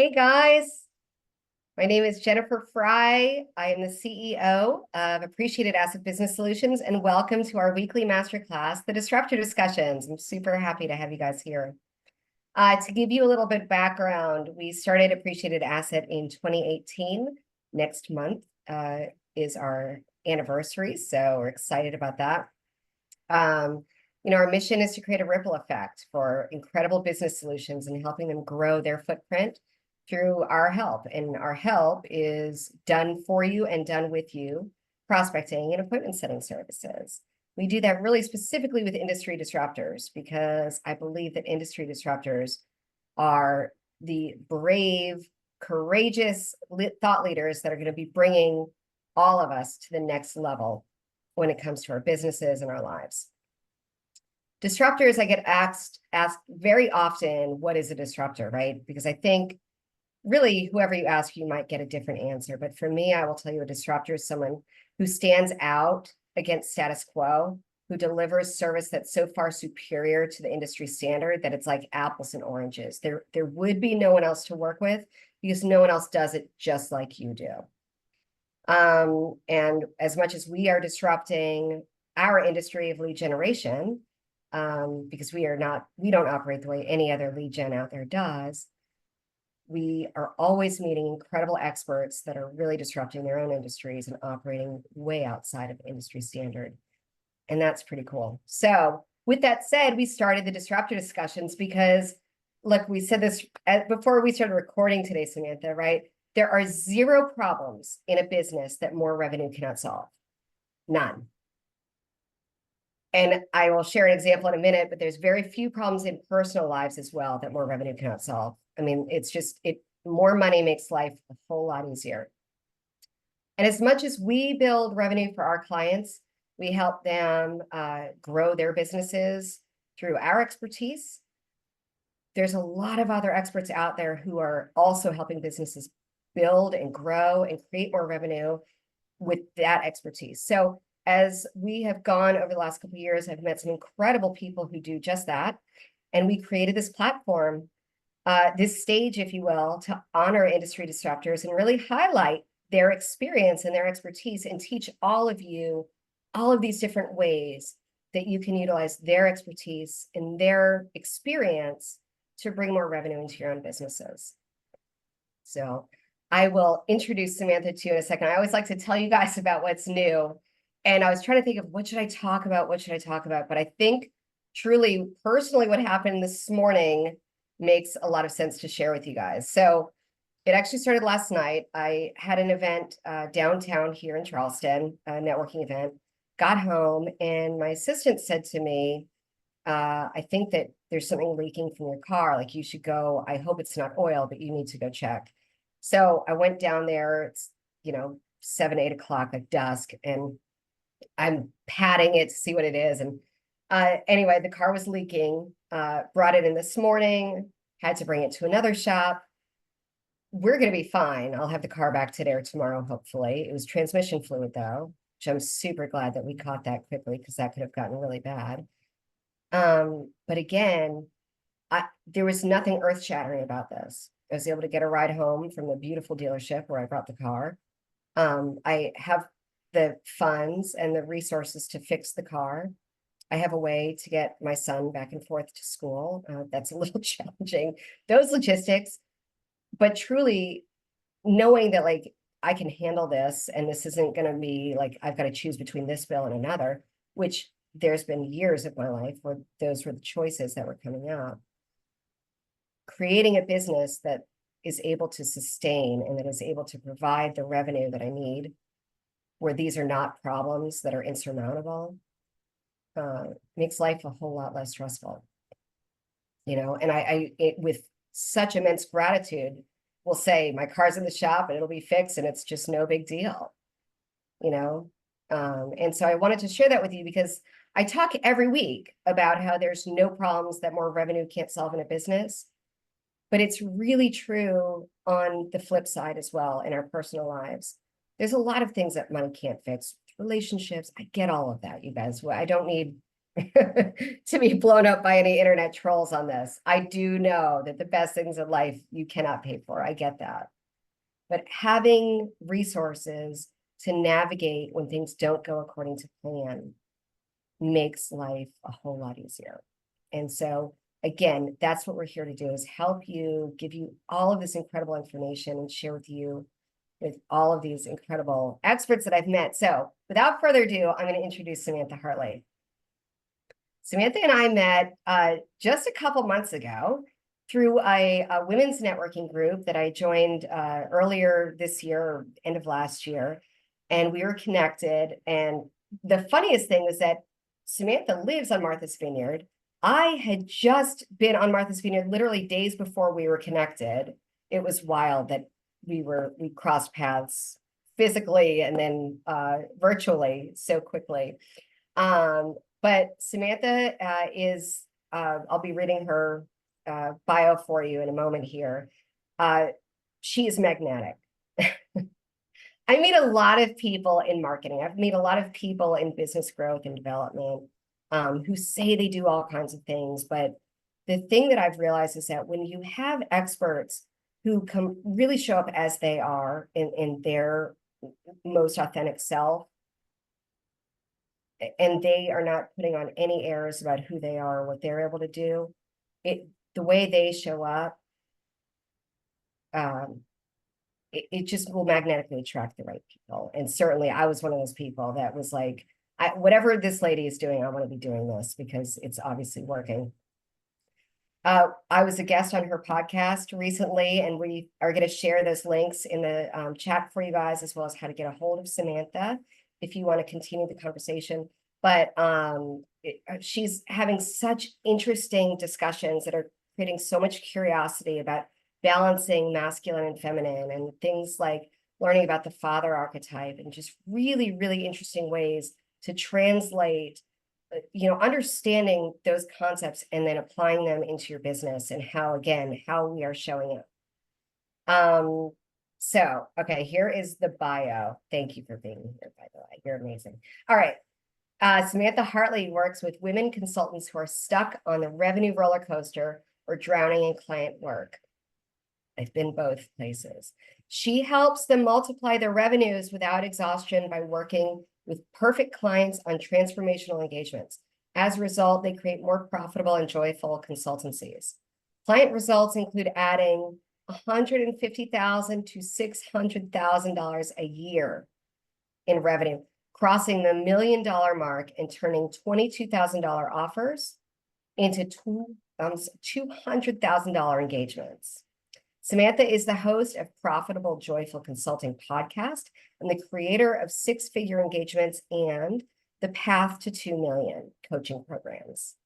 Hey guys, my name is Jennifer Fry. I am the CEO of Appreciated Asset Business Solutions, and welcome to our weekly masterclass, the Disruptor Discussions. I'm super happy to have you guys here. To give you a little bit background, we started Appreciated Asset in 2018. Next month is our anniversary, so we're excited about that. Our mission is to create a ripple effect for incredible business solutions and helping them grow their footprint through our help. And our help is done for you and done with you, prospecting and appointment setting services. We do that really specifically with industry disruptors because I believe that industry disruptors are the brave, courageous thought leaders that are going to be bringing all of us to the next level when it comes to our businesses and our lives. Disruptors, I get asked very often, what is a disruptor, right? Because I think really whoever you ask, you might get a different answer. But for me, I will tell you a disruptor is someone who stands out against status quo, who delivers service that's so far superior to the industry standard that it's like apples and oranges. There would be no one else to work with because no one else does it just like you do. And as much as we are disrupting our industry of lead generation, because we don't operate the way any other lead gen out there does, we are always meeting incredible experts that are really disrupting their own industries and operating way outside of industry standard. And that's pretty cool. So with that said, we started the Disruptor Discussions because, look, we said this before we started recording today, Samantha, right? There are 0 problems in a business that more revenue cannot solve. None. And I will share an example in a minute, but there's very few problems in personal lives as well that more revenue cannot solve. I mean, it's just, more money makes life a whole lot easier. And as much as we build revenue for our clients, we help them grow their businesses through our expertise. There's a lot of other experts out there who are also helping businesses build and grow and create more revenue with that expertise. So as we have gone over the last couple of years, I've met some incredible people who do just that. And we created this platform, this stage, if you will, to honor industry disruptors and really highlight their experience and their expertise and teach all of you all of these different ways that you can utilize their expertise and their experience to bring more revenue into your own businesses. So I will introduce Samantha to you in a second. I always like to tell you guys about what's new. And I was trying to think of what should I talk about? But I think truly, personally, what happened this morning makes a lot of sense to share with you guys. So it actually started last night. I had an event downtown here in Charleston, a networking event, got home, and my assistant said to me, I think that there's something leaking from your car. Like, you should go. I hope it's not oil, but you need to go check. So I went down there. It's, 7, 8 o'clock, like dusk, and I'm patting it to see what it is. And anyway, the car was leaking, brought it in this morning, had to bring it to another shop. We're going to be fine. I'll have the car back today or tomorrow, hopefully. It was transmission fluid, though, which I'm super glad that we caught that quickly because that could have gotten really bad. But again, there was nothing earth-shattering about this. I was able to get a ride home from the beautiful dealership where I brought the car. I have the funds and the resources to fix the car. I have a way to get my son back and forth to school. That's a little challenging, those logistics, but truly knowing that I can handle this and this isn't going to be like I've got to choose between this bill and another, which there's been years of my life where those were the choices that were coming up. Creating a business that is able to sustain and that is able to provide the revenue that I need, where these are not problems that are insurmountable, makes life a whole lot less stressful. And I with such immense gratitude, will say my car's in the shop and it'll be fixed and it's just no big deal. And so I wanted to share that with you because I talk every week about how there's no problems that more revenue can't solve in a business. But it's really true on the flip side as well in our personal lives. There's a lot of things that money can't fix. Relationships, I get all of that, you guys. I don't need to be blown up by any internet trolls on this. I do know that the best things in life you cannot pay for. I get that. But having resources to navigate when things don't go according to plan makes life a whole lot easier. And so, again, that's what we're here to do, is help you, give you all of this incredible information and share with you with all of these incredible experts that I've met. So without further ado, I'm going to introduce Samantha Hartley. Samantha and I met just a couple months ago through a women's networking group that I joined earlier this year, or end of last year. And we were connected. And the funniest thing was that Samantha lives on Martha's Vineyard. I had just been on Martha's Vineyard literally days before we were connected. It was wild that we crossed paths physically and then virtually so quickly. But Samantha is, I'll be reading her bio for you in a moment here. She is magnetic. I meet a lot of people in marketing. I've met a lot of people in business growth and development who say they do all kinds of things. But the thing that I've realized is that when you have experts who really show up as they are in their most authentic self, and they are not putting on any airs about who they are or what they're able to do, the way they show up, it just will magnetically attract the right people. And certainly I was one of those people that was like, whatever this lady is doing, I want to be doing this because it's obviously working. I was a guest on her podcast recently, and we are going to share those links in the chat for you guys, as well as how to get a hold of Samantha if you want to continue the conversation. But she's having such interesting discussions that are creating so much curiosity about balancing masculine and feminine, and things like learning about the father archetype, and just really, really interesting ways to translate, understanding those concepts and then applying them into your business, and how we are showing up. So, okay, here is the bio. Thank you for being here, by the way. You're amazing. All right. Samantha Hartley works with women consultants who are stuck on the revenue roller coaster or drowning in client work. I've been both places. She helps them multiply their revenues without exhaustion by working with perfect clients on transformational engagements. As a result, they create more profitable and joyful consultancies. Client results include adding $150,000 to $600,000 a year in revenue, crossing the $1 million mark, and turning $22,000 offers into $200,000 engagements. Samantha is the host of Profitable Joyful Consulting podcast and the creator of Six-Figure Engagements and the Path to 2 Million coaching programs.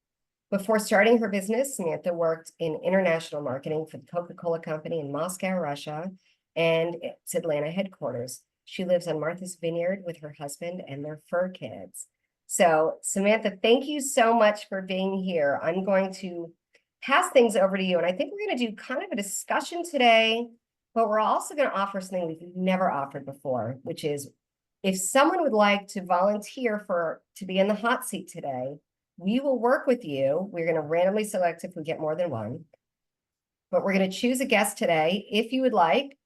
Before starting her business, Samantha worked in international marketing for the Coca-Cola Company in Moscow, Russia, and its Atlanta headquarters. She lives on Martha's Vineyard with her husband and their fur kids. So, Samantha, thank you so much for being here. I'm going to pass things over to you, and I think we're going to do kind of a discussion today, but we're also going to offer something we've never offered before, which is if someone would like to volunteer to be in the hot seat today, we will work with you. We're going to randomly select if we get more than one, but we're going to choose a guest today if you would like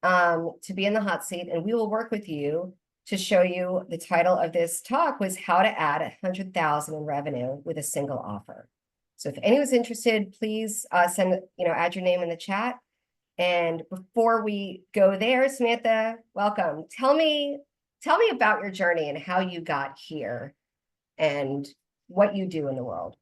to be in the hot seat, and we will work with you to show you. The title of this talk was how to add 100,000 in revenue with a single offer. So if anyone's interested, please add your name in the chat. And before we go there, Samantha, welcome. Tell me about your journey and how you got here and what you do in the world.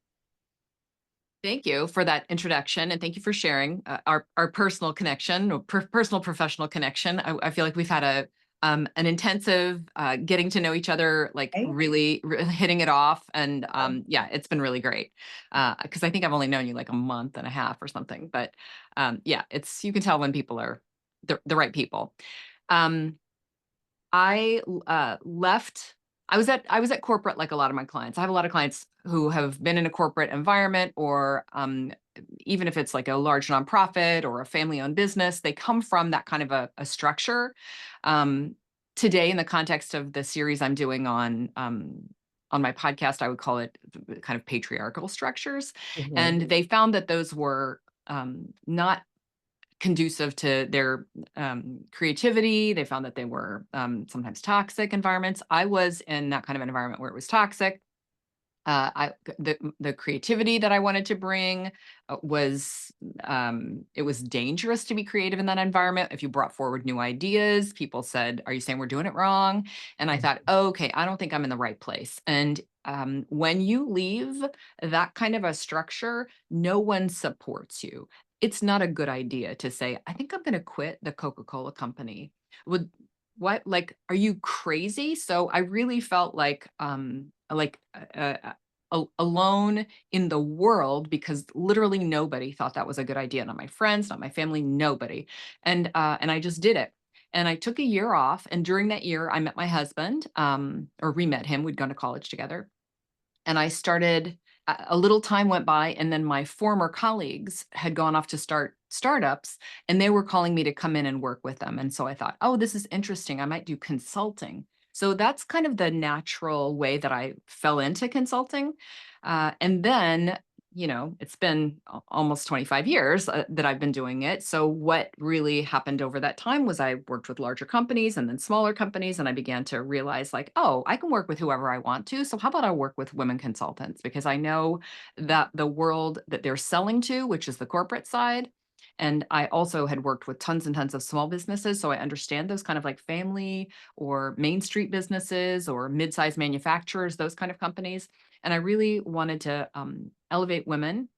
Thank you for that introduction, and thank you for sharing our personal connection, or personal professional connection. I feel like we've had an intensive getting to know each other, like really hitting it off, and yeah, it's been really great. Because I think I've only known you like a month and a half or something, but yeah, you can tell when people are the right people. I left. I was at corporate, like a lot of my clients. I have a lot of clients who have been in a corporate environment, or even if it's like a large nonprofit or a family-owned business, they come from that kind of a structure. Today, in the context of the series I'm doing on on my podcast, I would call it kind of patriarchal structures. Mhm. And they found that those were not conducive to their creativity. They found that they were sometimes toxic environments. I was in that kind of environment where it was toxic. The creativity that I wanted to bring was it was dangerous to be creative in that environment. If you brought forward new ideas, people said, "Are you saying we're doing it wrong?" And I thought, oh, "Okay, I don't think I'm in the right place." And when you leave that kind of a structure, no one supports you. It's not a good idea to say, "I think I'm going to quit the Coca-Cola company." Would what like are you crazy? So I really felt like alone in the world because literally nobody thought that was a good idea. Not my friends, not my family, nobody. And I just did it. And I took a year off. And during that year, I met my husband, or re-met him. We'd gone to college together. And I started, a little time went by, and then my former colleagues had gone off to start startups, and they were calling me to come in and work with them. And so I thought, oh, this is interesting. I might do consulting. So that's kind of the natural way that I fell into consulting. And then, it's been almost 25 years that I've been doing it. So what really happened over that time was I worked with larger companies and then smaller companies, and I began to realize like, oh, I can work with whoever I want to. So how about I work with women consultants? Because I know that the world that they're selling to, which is the corporate side, and I also had worked with tons and tons of small businesses. So I understand those kind of like family or Main Street businesses or mid-sized manufacturers, those kind of companies. And I really wanted to elevate women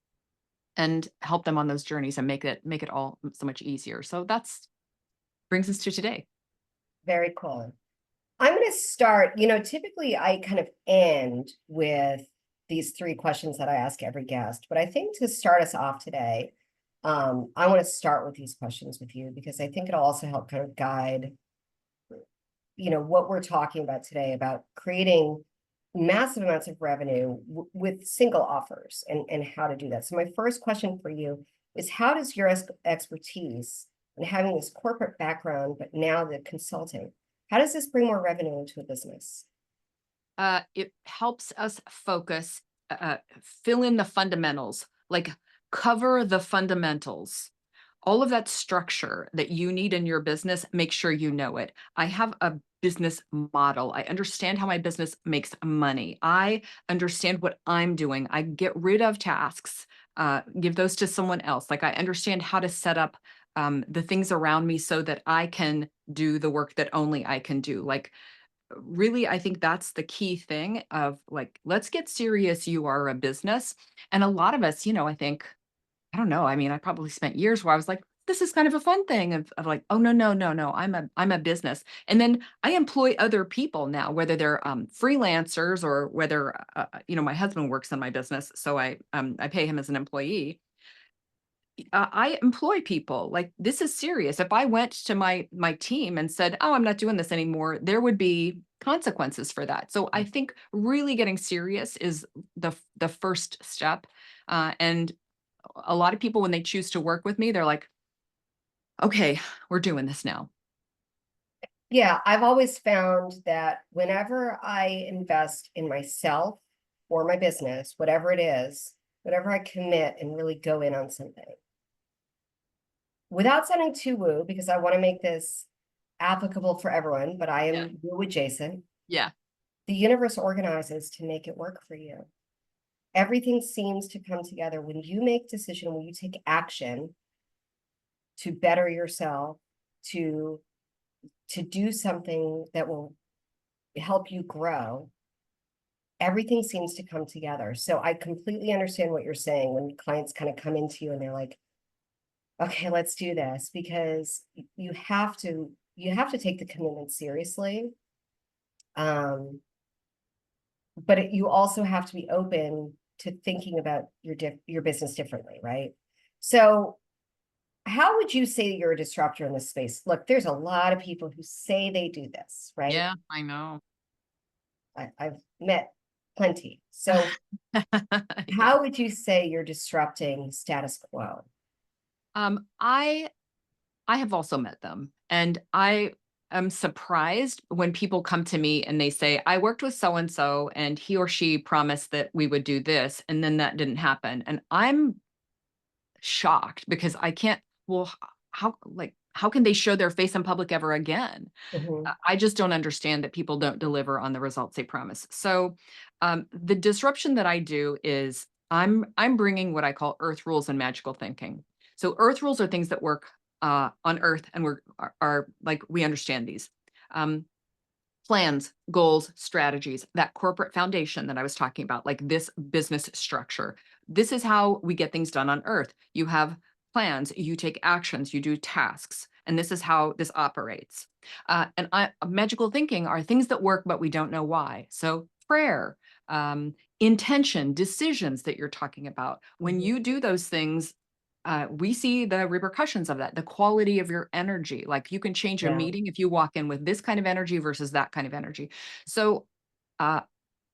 and help them on those journeys and make it all so much easier. So that's brings us to today. Very cool. I'm going to start, typically I kind of end with these three questions that I ask every guest, but I think to start us off today, I want to start with these questions with you because I think it'll also help kind of guide, what we're talking about today about creating massive amounts of revenue with single offers and how to do that. So my first question for you is how does your expertise and having this corporate background, but now the consulting, how does this bring more revenue into a business? It helps us focus, fill in the fundamentals, like cover the fundamentals. All of that structure that you need in your business, make sure you know it. I have a business model. I understand how my business makes money. I understand what I'm doing. I get rid of tasks, give those to someone else. Like I understand how to set up the things around me so that I can do the work that only I can do. Like really, I think that's the key thing of like, let's get serious. You are a business. And a lot of us, I think, I don't know. I mean, I probably spent years where I was like, this is kind of a fun thing of like, oh no, no, no, no, I'm a business. And then I employ other people now, whether they're freelancers or whether my husband works in my business. So I pay him as an employee. I employ people. Like this is serious. If I went to my team and said, "Oh, I'm not doing this anymore," there would be consequences for that. So I think really getting serious is the first step. And a lot of people, when they choose to work with me, they're like, "Okay, we're doing this now." Yeah, I've always found that whenever I invest in myself or my business, whatever it is, whatever I commit and really go in on something, without sounding too woo, because I want to make this applicable for everyone, but I Yeah. am woo adjacent, Yeah. the universe organizes to make it work for you. Everything seems to come together when you make decision, when you take action to better yourself, to to do something that will help you grow. Everything seems to come together. So I completely understand what you're saying when clients kind of come into you and they're like, okay, let's do this, because you have to take the commitment seriously. But you also have to be open to thinking about your business differently, right? So how would you say you're a disruptor in this space? Look, there's a lot of people who say they do this, right? Yeah, I know. I've met plenty. So Yeah. how would you say you're disrupting status quo? I have also met them, and I am surprised when people come to me and they say, I worked with so and so, and he or she promised that we would do this, and then that didn't happen. And I'm shocked because I can't, well, how can they show their face in public ever again? Mhm. I just don't understand that people don't deliver on the results they promise. So, the disruption that I do is I'm bringing what I call earth rules and magical thinking. So earth rules are things that work on earth, and are like we understand these. Um, Plans, goals, strategies, that corporate foundation that I was talking about, like this business structure. This is how we get things done on earth. You have plans, you take actions, you do tasks, and this is how this operates. Magical thinking are things that work, but we don't know why. So prayer, intention, decisions that you're talking about. When Mhm. you do those things, we see the repercussions of that, the quality of your energy. Like you can change a Yeah. meeting if you walk in with this kind of energy versus that kind of energy. So, uh,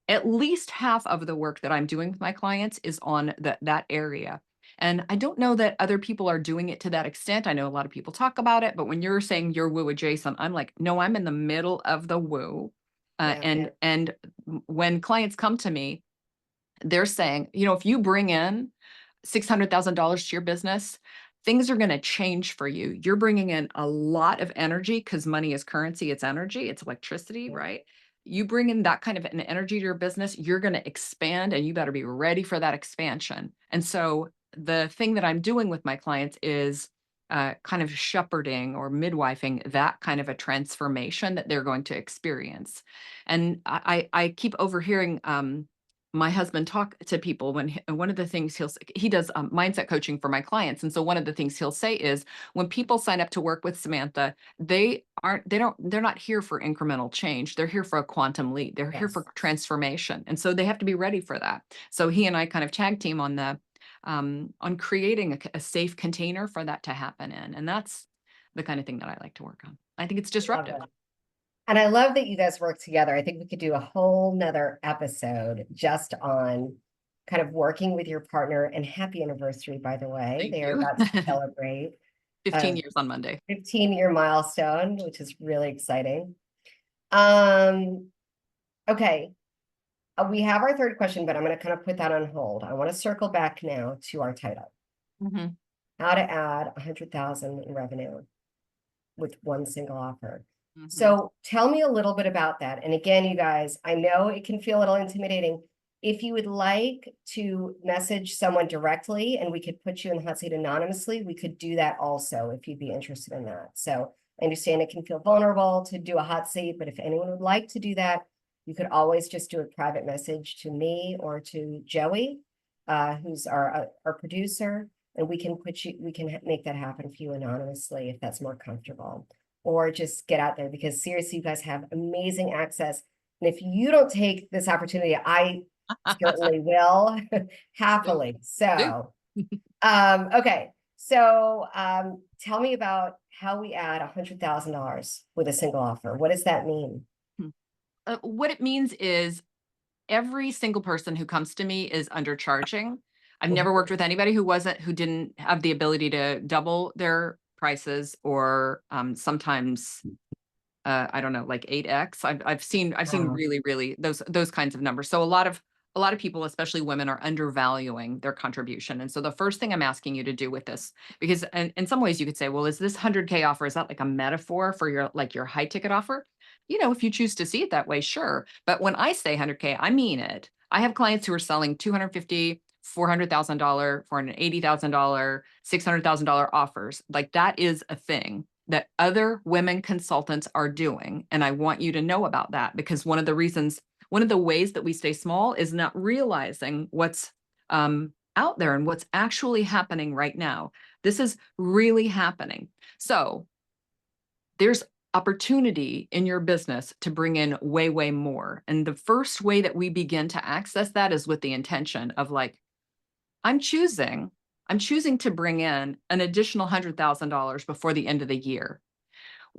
at least half of the work that I'm doing with my clients is on that area. And I don't know that other people are doing it to that extent. I know a lot of people talk about it, but when you're saying you're woo adjacent, I'm like, no, I'm in the middle of the woo. Yeah. When clients come to me, they're saying, if you bring in $600,000 to your business, things are going to change for you. You're bringing in a lot of energy because money is currency, it's energy, it's electricity, Yeah. right? You bring in that kind of an energy to your business, you're going to expand, and you better be ready for that expansion. And so the thing that I'm doing with my clients is kind of shepherding or midwifing that kind of a transformation that they're going to experience. And I keep overhearing my husband talk to people when one of the things he does mindset coaching for my clients, and so one of the things he'll say is when people sign up to work with Samantha, they're not here for incremental change, they're here for a quantum leap, they're here for Yes. transformation, and so they have to be ready for that. So he and I kind of tag team on creating a safe container for that to happen in, and that's the kind of thing that I like to work on. I think it's Love disruptive. it. And I love that you guys work together. I think we could do a whole nother episode just on kind of working with your partner. And happy anniversary, by the way. Thank They are you. about to celebrate 15 a years on Monday. 15-year milestone, which is really exciting. Um, okay. We have our third question, but I'm going to kind of put that on hold. I want to circle back now to our title, Mhm. how to add 100,000 in revenue with one single offer. Mhm. So tell me a little bit about that. And again, you guys, I know it can feel a little intimidating. If you would like to message someone directly and we could put you in the hot seat anonymously, we could do that also if you'd be interested in that. So I understand it can feel vulnerable to do a hot seat, but if anyone would like to do that, you could always just do a private message to me or to Joey, who's our producer, and we can make that happen for you anonymously if that's more comfortable. Or just get out there, because seriously, you guys have amazing access. And if you don't take this opportunity, I certainly will Do, happily. do. So, okay. So, tell me about how we add $100,000 with a single offer. What does that mean? Hmm. What it means is every single person who comes to me is undercharging. I've never Mhm. worked with anybody who didn't have the ability to double their prices, or sometimes I don't know, like 8x. I've seen Wow. really those kinds of numbers. So a lot of people, especially women, are undervaluing their contribution. And so the first thing I'm asking you to do with this, because in some ways you could say, well, is this 100K offer, is that like a metaphor for your high ticket offer? If you choose to see it that way, sure. But when I say 100K, I mean it. I have clients who are selling 250, $400,000, $480,000, $600,000 offers. Like that is a thing that other women consultants are doing. And I want you to know about that, because one of the ways that we stay small is not realizing what's out there and what's actually happening right now. This is really happening. So there's opportunity in your business to bring in way more. And the first way that we begin to access that is with the intention of like, I'm choosing, I'm choosing to bring in an additional $100,000 before the end of the year.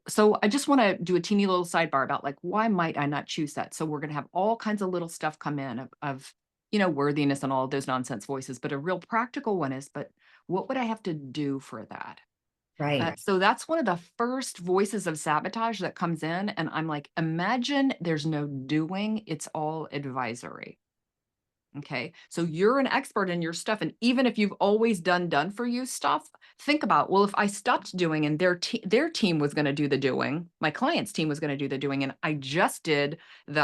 So I just want to do a teeny little sidebar about like, why might I not choose that? So we're going to have all kinds of little stuff come in of worthiness and all of those nonsense voices. But a real practical one is, but what would I have to do for that? Right. So that's one of the first voices of sabotage that comes in. And I'm like, imagine there's no doing, it's all advisory. Okay. So you're an expert in your stuff. And even if you've always done for you stuff, think about, well, if I stopped doing and their team was going to do the doing, my client's team was going to do the doing, and I just did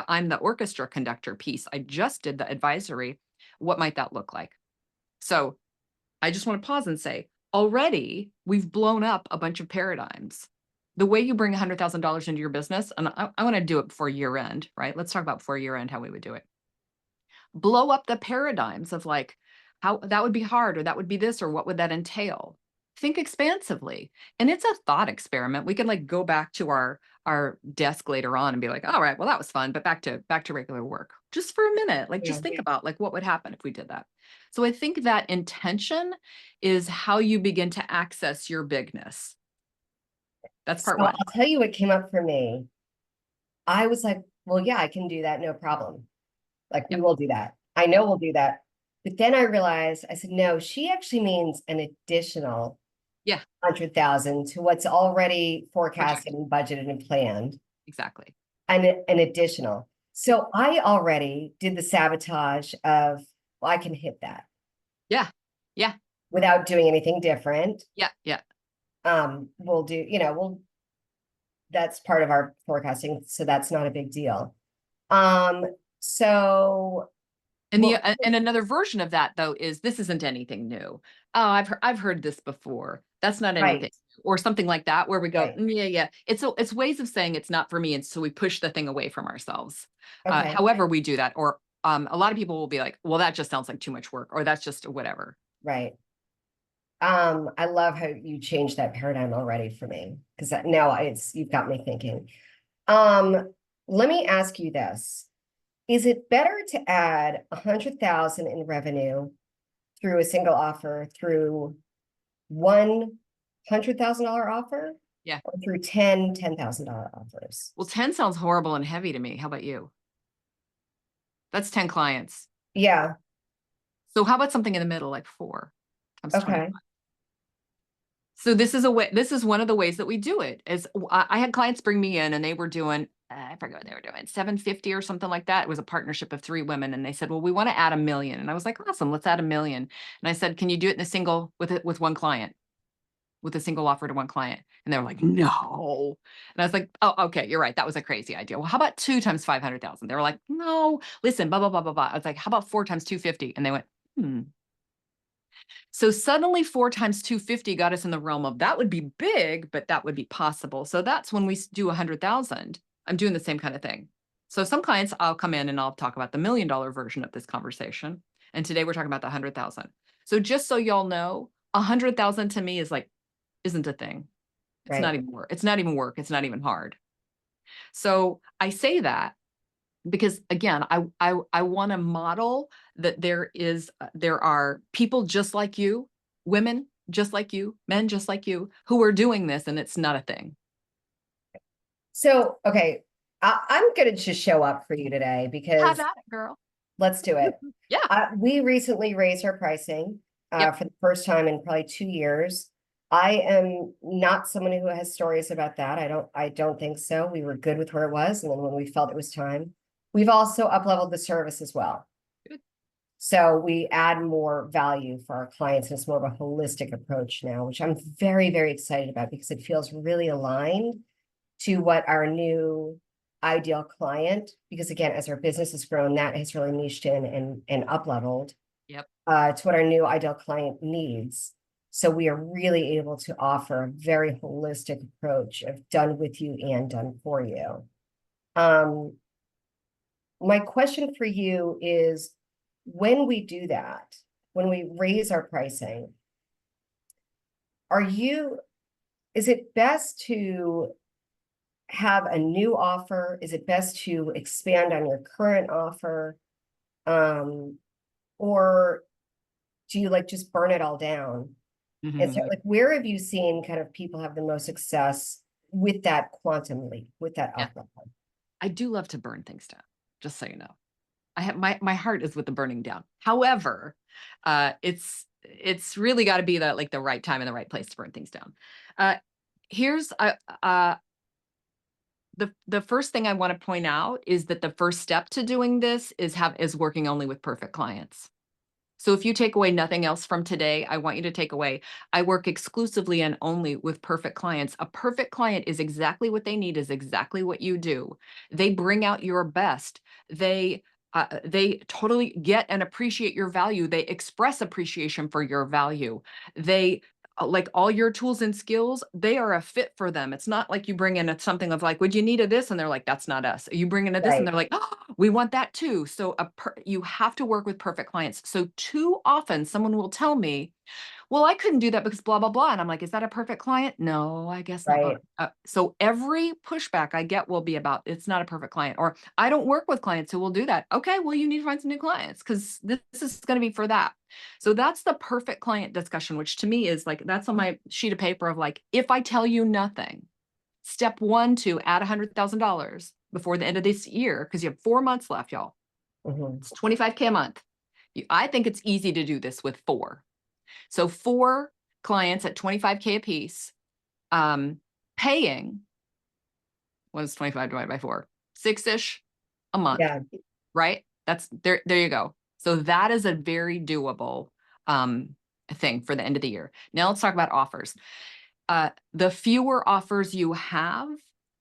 I'm the orchestra conductor piece. I just did the advisory. What might that look like? So I just want to pause and say, already we've blown up a bunch of paradigms. The way you bring $100,000 into your business, and I want to do it before year end, right? Let's talk about before year end, how we would do it. Blow up the paradigms of like how that would be hard, or that would be this, or what would that entail? Think expansively. And it's a thought experiment. We can like go back to our desk later on and be like, all right, well, that was fun, but back to regular work just for a minute. Like, Yeah. just think about like what would happen if we did that. So I think that intention is how you begin to access your bigness. That's So part one. I'll tell you what came up for me. I was like, well, yeah, I can do that. No problem. Like, we Yep. will do that. I know we'll do that. But then I realized, I said, no, she actually means an additional Yeah. 100,000 to what's already forecasted Project. and budgeted and planned, Exactly. and an additional. So I already did the sabotage of, well, I can hit that Yeah. Yeah. without doing anything different. Yeah. Yeah. We'll do, that's part of our forecasting, so that's not a big deal. Um, so And well, and another version of that though is this isn't anything new. Oh, I've heard this before. That's not anything. right, Or something like that, where we go, right, Yeah, yeah. It's ways of saying it's not for me. And so we push the thing away from ourselves. okay, However we do that, or a lot of people will be like, well, that just sounds like too much work, or that's just whatever. right. I love how you changed that paradigm already for me, because now you've got me thinking. Let me ask you this. Is it better to add 100,000 in revenue through a single offer, through $100,000 offer, Yeah. or through $10,000 offers? Well, 10 sounds horrible and heavy to me. How about you? That's 10 clients. Yeah, So how about something in the middle, like 4 times 20? okay, So this is one of the ways that we do it. I had clients bring me in and they were doing, I forget what they were doing, 750 or something like that. It was a partnership of 3 women. And they said, well, we want to add 1 million. And I was like, awesome, let's add 1 million. And I said, can you do it in a single with one client, with a single offer to one client? And they were like, no. And I was like, oh, okay, you're right. That was a crazy idea. Well, how about 2 times 500,000? They were like, no, listen, blah, blah, blah, blah, blah. I was like, how about 4 times 250? And they went, hmm. So suddenly 4 times 250 got us in the realm of that would be big, but that would be possible. So that's when we do 100,000. I'm doing the same kind of thing. So some clients, I'll come in and I'll talk about the $1 million version of this conversation. And today we're talking about the 100,000. So just so y'all know, 100,000 to me is like, isn't a thing. It's right. not even work. It's not even work. It's not even hard. So I say that because again, I want to model that there are people just like you, women just like you, men just like you, who are doing this, and it's not a thing. So, okay, I'm gonna just show up for you today Have because at it, girl. let's do it. Yeah. We recently raised our pricing Yep. for the first time in probably 2 years. I am not someone who has stories about that. I don't think so. We were good with where it was, and then when we felt it was time, we've also up-leveled the service as well. Good. So we add more value for our clients, and it's more of a holistic approach now, which I'm very, very excited about because it feels really aligned to what our new ideal client, because again, as our business has grown, that has really niched in and up-leveled Yep. to what our new ideal client needs. So we are really able to offer a very holistic approach of done with you and done for you. My question for you is, when we do that, when we raise our pricing, is it best to have a new offer? Is it best to expand on your current offer? Or do you like just burn it all down? And so like, where have you seen kind of people have the most success with that quantum leap, with that Yeah. up? I do love to burn things down, just so you know. I have my heart is with the burning down. However, it's it's really got to be the like the right time and the right place to burn things down. Here's the first thing I want to point out is that the first step to doing this is working only with perfect clients. So if you take away nothing else from today, I want you to take away, I work exclusively and only with perfect clients. A perfect client is exactly what they need, is exactly what you do. They bring out your best. They totally get and appreciate your value. They express appreciation for your value. They like all your tools and skills, they are a fit for them. It's not like you bring in something of like, would you need a this? And they're like, that's not us. You bring in a this and Right, they're like, oh, we want that too. So you have to work with perfect clients. So too often someone will tell me, well, I couldn't do that because blah, blah, blah. And I'm like, is that a perfect client? No, I guess not. right, So every pushback I get will be about, it's not a perfect client, or I don't work with clients who will do that. Okay, well, you need to find some new clients because this is going to be for that. So that's the perfect client discussion, which to me is like, that's on my sheet of paper of like, if I tell you nothing, step one to add $100,000 before the end of this year, because you have 4 months left, y'all. mhm, It's 25K a month. I think it's easy to do this with 4. So 4 clients at 25K a piece, paying, what is 25 divided by 4? 6-ish a month, yeah, right? That's there you go. So that is a very doable thing for the end of the year. Now let's talk about offers. The fewer offers you have,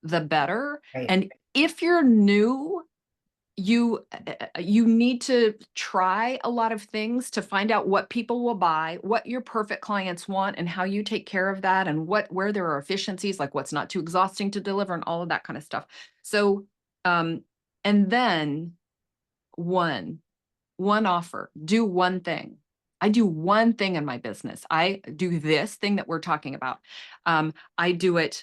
the better. right, And if you're new, you need to try a lot of things to find out what people will buy, what your perfect clients want, and how you take care of that, and where there are efficiencies, like what's not too exhausting to deliver, and all of that kind of stuff. So, and then one offer, do one thing. I do one thing in my business. I do this thing that we're talking about. I do it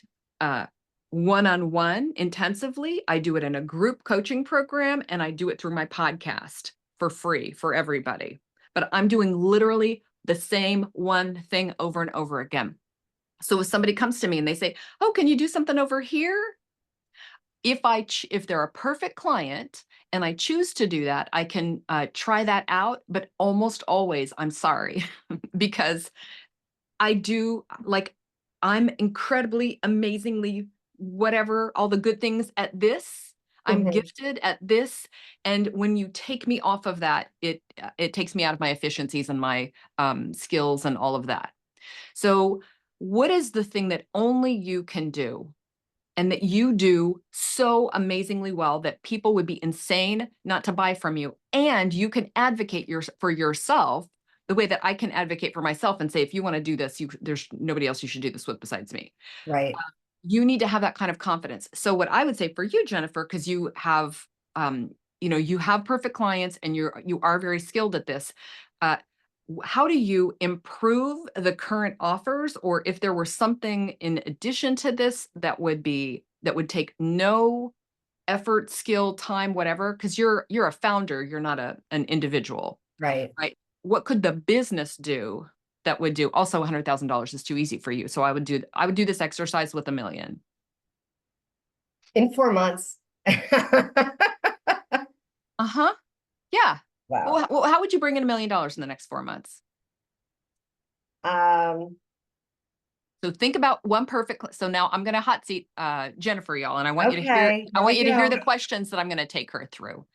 one-on-one intensively. I do it in a group coaching program, and I do it through my podcast for free for everybody. But I'm doing literally the same one thing over and over again. So if somebody comes to me and they say, oh, can you do something over here? If they're a perfect client and I choose to do that, I can try that out. But almost always, I'm sorry, because I do like, I'm incredibly, amazingly, whatever, all the good things at this. I'm mhm, gifted at this. And when you take me off of that, it takes me out of my efficiencies and my skills and all of that. So what is the thing that only you can do and that you do so amazingly well that people would be insane not to buy from you? And you can advocate for yourself the way that I can advocate for myself and say, if you want to do this, there's nobody else you should do this with besides me. right, You need to have that kind of confidence. So what I would say for you, Jennifer, because you have, you have perfect clients and you are very skilled at this. Uh, how do you improve the current offers, or if there were something in addition to this that would take no effort, skill, time, whatever, because you're a founder, you're not an individual, right. right? What could the business do that would do? Also, $100,000 is too easy for you, so I would do this exercise with $1 million. In 4 months. Uh-huh. Yeah. Wow. Well, how would you bring in $1 million in the next 4 months? Um, So think about one perfect. So now I'm going to hot seat Jennifer, y'all, and I want you to hear. okay, I here want we you to hear the go. questions that I'm going to take her through.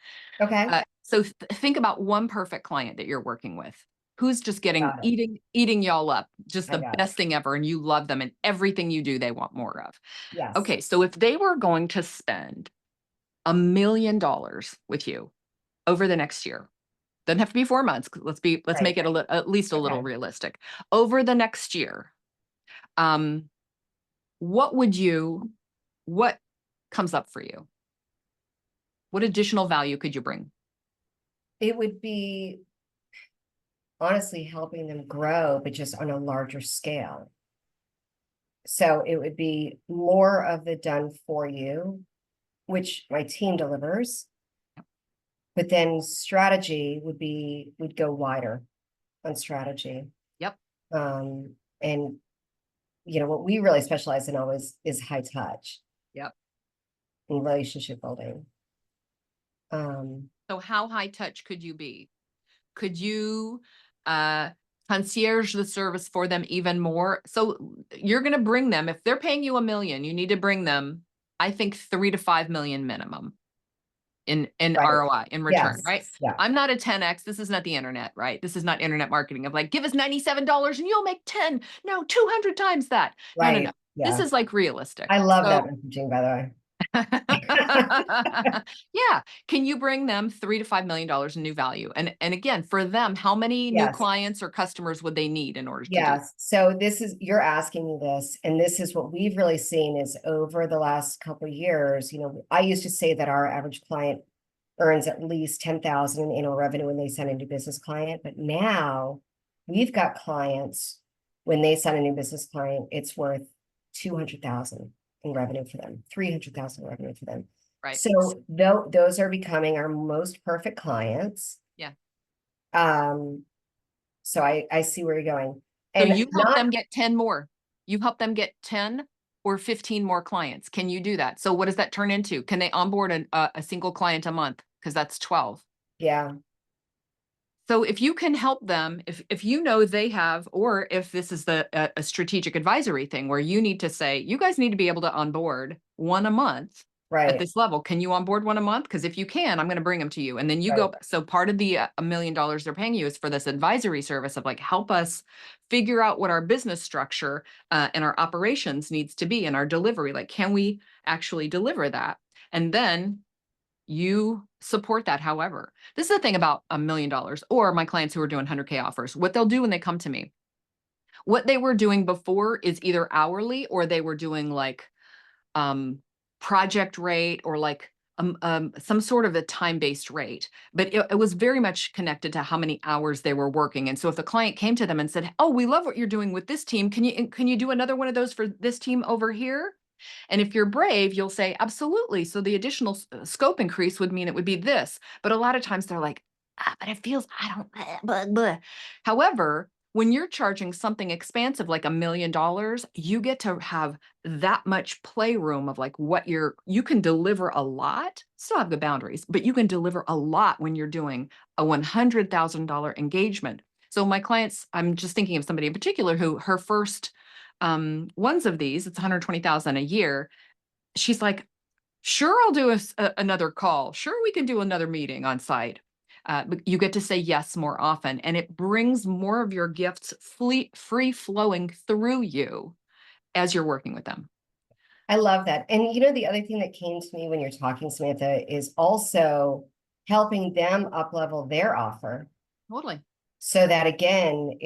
Okay, So think about one perfect client that you're working with, who's just getting got it. eating y'all up, just I the got it. best thing ever, and you love them, and everything you do, they want more of. Yes, Okay, so if they were going to spend $1 million with you over the next year, doesn't have to be 4 months. Let's right. make it at least a little Okay. realistic. Over the next year, um, what what comes up for you? What additional value could you bring? It would be honestly helping them grow, but just on a larger scale. So it would be more of the done for you, which my team delivers. But then strategy would go wider on strategy. Yep. And what we really specialize in always is high touch Yep. and relationship building. So how high touch could you be? Could you come concierge the service for them even more. So you're going to bring them, if they're paying you $1 million, you need to bring them, I think, 3 to 5 million minimum in Right. ROI, in return, Yes. right? Yeah. I'm not a 10x. This is not the internet, right? This is not internet marketing of like, give us $97 and you'll make 10. No, 200 times that. No, no, Right. no. This Yeah. is like realistic. I love that So messaging, by the way. yeah. Can you bring them $3 to $5 million in new value? And again, for them, how many new Yes. clients or customers would they need in order to do that? Yes. So this is, you're asking me this, and this is what we've really seen is over the last couple of years, I used to say that our average client earns at least 10,000 in annual revenue when they sign a new business client. But now we've got clients, when they sign a new business client, it's worth 200,000 in revenue for them, 300,000 in revenue for them. Right. So those are becoming our most perfect clients. Yeah. So I see where you're going. So And you help them get 10 more. You help them get 10 or 15 more clients. Can you do that? So what does that turn into? Can they onboard a single client a month? Because that's 12. yeah, So if you can help them, if you know they have, or if this is a strategic advisory thing where you need to say, you guys need to be able to onboard one a month at right, this level. Can you onboard one a month? Because if you can, I'm going to bring them to you. And then you right. go. So part of the $1 million they're paying you is for this advisory service of like, help us figure out what our business structure and our operations needs to be and our delivery. Like, can we actually deliver that? And then you support that. However, this is the thing about $1 million or my clients who are doing 100K offers. What they'll do when they come to me, what they were doing before is either hourly or they were doing like project rate or like some sort of a time-based rate, but it was very much connected to how many hours they were working. And so if the client came to them and said, "Oh, we love what you're doing with this team. Can you do another one of those for this team over here?" And if you're brave, you'll say, absolutely. So the additional scope increase would mean it would be this. But a lot of times they're like, but it feels, I don't, blah, blah. However, when you're charging something expansive like $1 million, you get to have that much playroom of like what you can deliver a lot, still have the boundaries, but you can deliver a lot when you're doing a $100,000 engagement. So my clients, I'm just thinking of somebody in particular who her first ones of these, it's 120,000 a year. She's like, sure, I'll do another call. Sure, we can do another meeting on site. But you get to say yes more often, and it brings more of your gifts free flowing through you as you're working with them. I love that. And the other thing that came to me when you're talking, Samantha, is also helping them up level their offer. Totally. So that again,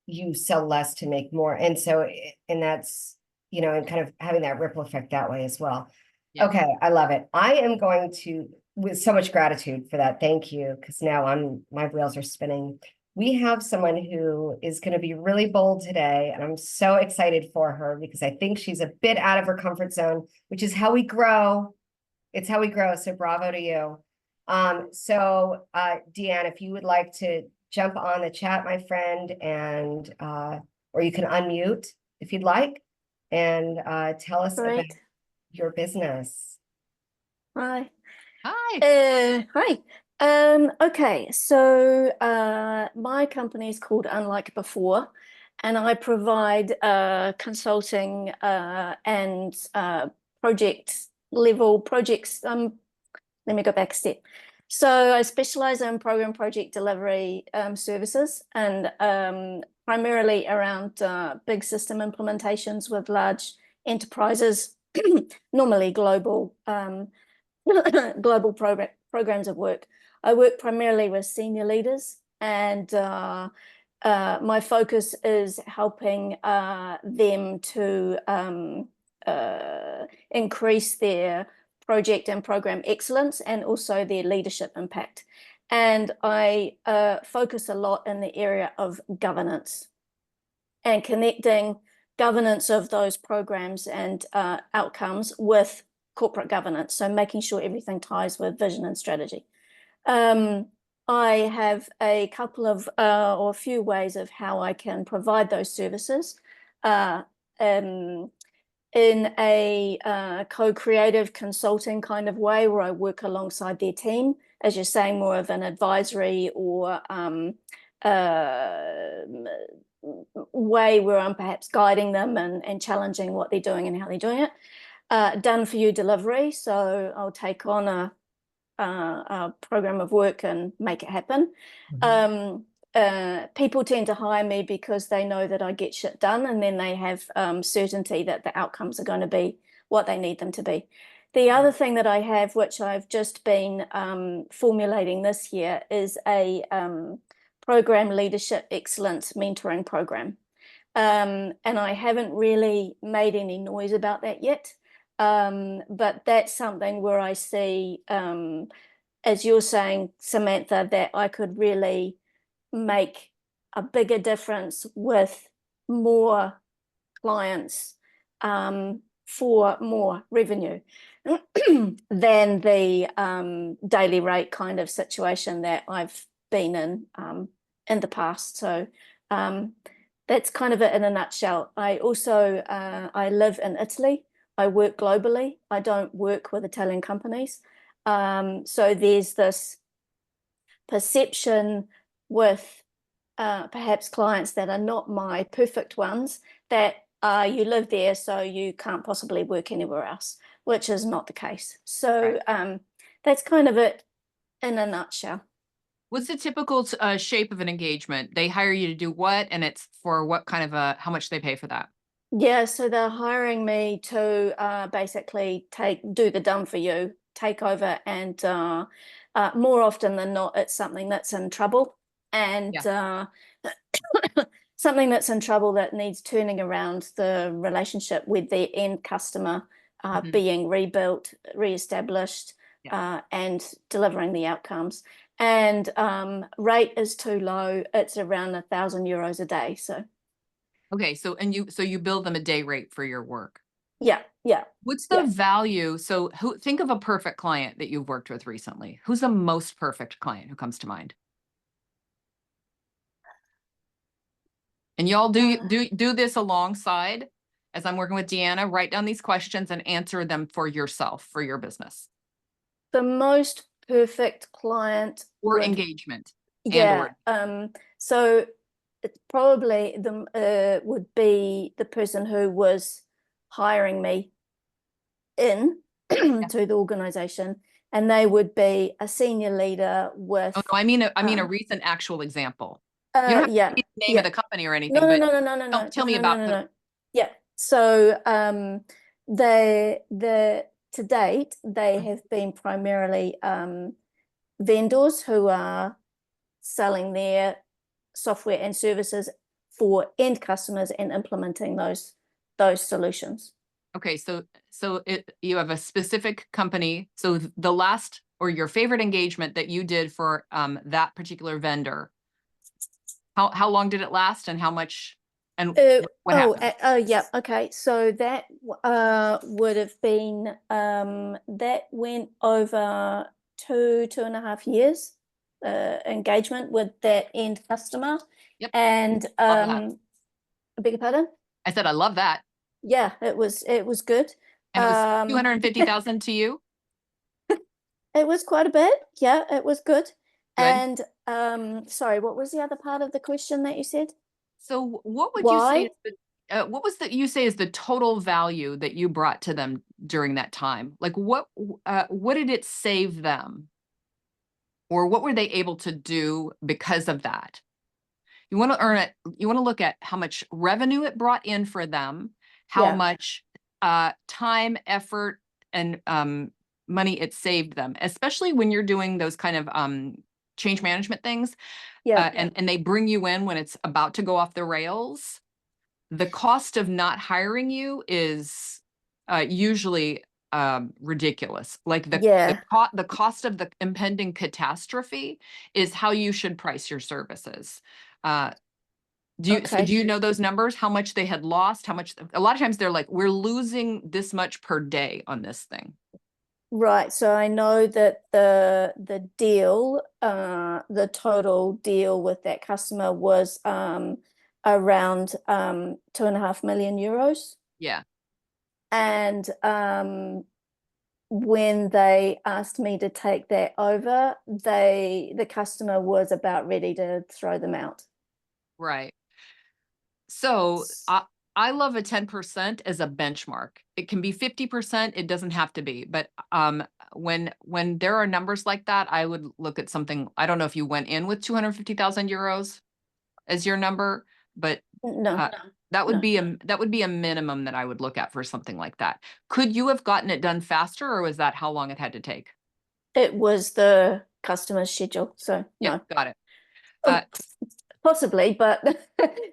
you sell less to make more. And so, and that's, and kind of having that ripple effect that way as well. Yeah. Okay, I love it. I am going to, with so much gratitude for that. Thank you. Because now my wheels are spinning. We have someone who is going to be really bold today, and I'm so excited for her because I think she's a bit out of her comfort zone, which is how we grow. It's how we grow. So bravo to you. So Deanne, if you would like to jump on the chat, my friend, and or you can unmute if you'd like, and tell us about Great. your business. Hi. Hi. Hi. Okay, so my company is called Unlike Before, and I provide consulting and project level projects. Let me go back a step. So I specialize in program project delivery services, and primarily around big system implementations with large enterprises, normally global global programs of work. I work primarily with senior leaders, and my focus is helping them to increase their project and program excellence and also their leadership impact. And I focus a lot in the area of governance and connecting governance of those programs and outcomes with corporate governance. So making sure everything ties with vision and strategy. I have a couple of or a few ways of how I can provide those services. In a co-creative consulting kind of way where I work alongside their team, as you're saying, more of an advisory or way where I'm perhaps guiding them and challenging what they're doing and how they're doing it. Done for you delivery. So I'll take on a program of work and make it happen. People tend to hire me because they know that I get shit done, and then they have certainty that the outcomes are going to be what they need them to be. The other thing that I have, which I've just been formulating this year, is a program leadership excellence mentoring program. And I haven't really made any noise about that yet. But that's something where I see, as you're saying, Samantha, that I could really make a bigger difference with more clients for more revenue than the daily rate kind of situation that I've been in the past. So that's kind of it in a nutshell. I also I live in Italy. I work globally. I don't work with Italian companies. So there's this perception with perhaps clients that are not my perfect ones that you live there, so you can't possibly work anywhere else, which is not the case. So that's kind of it in a nutshell. What's the typical shape of an engagement? They hire you to do what, and it's for what kind of how much they pay for that? Yeah, so they're hiring me to basically do the done for you, take over, and more often than not, it's something that's in trouble, and something that's in trouble that needs turning around the relationship with the end customer, being rebuilt, reestablished, and delivering the outcomes. And rate is too low. It's around €1,000 a day. So okay, so you bill them a day rate for your work. yeah. What's the value? So think of a perfect client that you've worked with recently. Who's the most perfect client who comes to mind? And y'all do this alongside as I'm working with Deanna. Write down these questions and answer them for yourself, for your business. The most perfect client or engagement. Yeah. So it's probably would be the person who was hiring me in to the organization, and they would be a senior leader with. Oh no, I mean a recent actual example. You don't have to give the name of the company or anything, but tell me about them. Yeah. So to date they have been primarily vendors who are selling their software and services for end customers and implementing those solutions. Okay, so you have a specific company. So the last or your favorite engagement that you did for that particular vendor, how long did it last, and how much, and what happened? Yeah, okay. So that would have been that went over 2.5 years engagement with that end customer. Yep. And I beg your pardon? I said I love that. Yeah, it was good. And it was 250,000 to you? It was quite a bit. Yeah, it was good. And sorry, what was the other part of the question that you said? So what would you say what was that you say is the total value that you brought to them during that time? Like what did it save them? Or what were they able to do because of that? You want to earn it. You want to look at how much revenue it brought in for them, how much time, effort, and money it saved them, especially when you're doing those kind of change management things. And they bring you in when it's about to go off the rails. The cost of not hiring you is usually ridiculous. Like the cost of the impending catastrophe is how you should price your services. Do you know those numbers? How much they had lost? How much? A lot of times they're like, we're losing this much per day on this thing. Right. So I know that the deal, the total deal with that customer was around €2.5 million. Yeah. And when they asked me to take that over, the customer was about ready to throw them out. Right. So I love a 10% as a benchmark. It can be 50%. It doesn't have to be. But when there are numbers like that, I would look at something. I don't know if you went in with 250,000 euros as your number, but No, that would no. be a minimum that I would look at for something like that. Could you have gotten it done faster, or was that how long it had to take? It was the customer's schedule, so Yeah, no. got it. Oh, possibly, but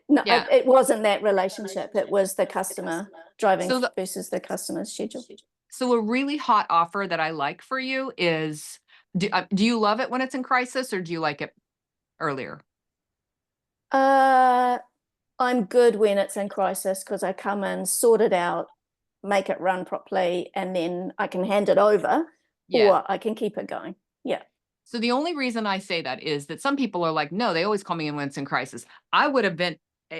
no, Yeah. it wasn't that relationship. It was the customer driving So versus the customer's schedule. So a really hot offer that I like for you is, do you love it when it's in crisis, or do you like it earlier? I'm good when it's in crisis because I come in, sort it out, make it run properly, and then I can hand it over Yeah. or I can keep it going. Yeah. So the only reason I say that is that some people are like, no, they always call me in when it's in crisis. I would have been,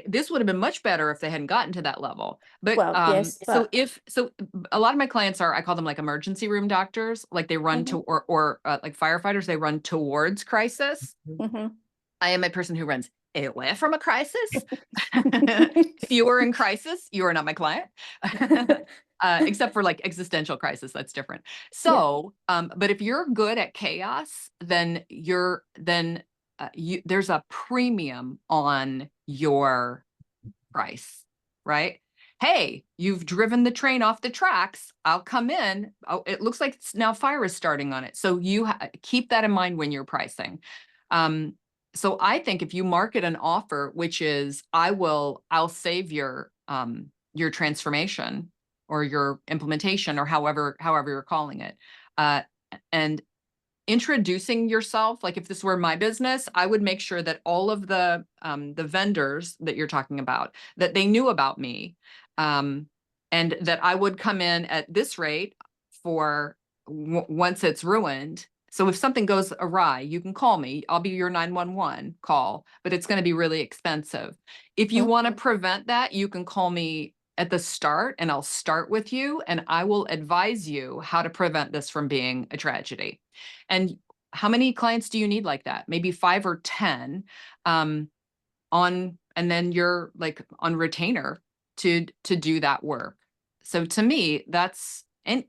this would have been much better if they hadn't gotten to that level. But Well, yes, so but a lot of my clients are, I call them like emergency room doctors, like they run to, or like firefighters, they run towards crisis. Mhm. I am a person who runs away from a crisis. If you are in crisis, you are not my client. Except for like existential crisis, that's different. So, but if you're good at chaos, then there's a premium on your price, right? Hey, you've driven the train off the tracks. I'll come in. Oh, it looks like now fire is starting on it. So you keep that in mind when you're pricing. So I think if you market an offer, which is I'll save your transformation or your implementation or however you're calling it, and introducing yourself, like if this were my business, I would make sure that all of the vendors that you're talking about, that they knew about me, and that I would come in at this rate for once it's ruined. So if something goes awry, you can call me. I'll be your 911 call, but it's going to be really expensive. If you want to prevent that, you can call me at the start and I'll start with you and I will advise you how to prevent this from being a tragedy. And how many clients do you need like that? Maybe 5 or 10 and then you're like on retainer to do that work. So to me, and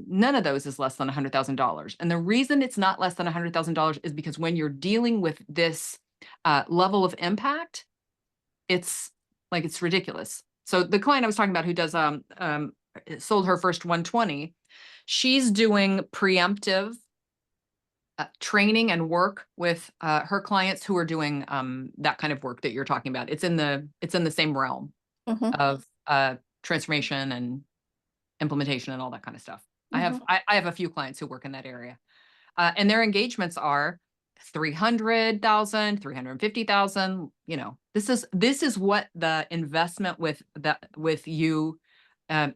none of those is less than $100,000. And the reason it's not less than $100,000 is because when you're dealing with this level of impact, it's ridiculous. So the client I was talking about who does sold her first 120, she's doing preemptive training and work with her clients who are doing that kind of work that you're talking about. It's in the same realm of transformation and implementation and all that kind of stuff. I have a few clients who work in that area, and their engagements are 300,000, 350,000. You know, this is what the investment with you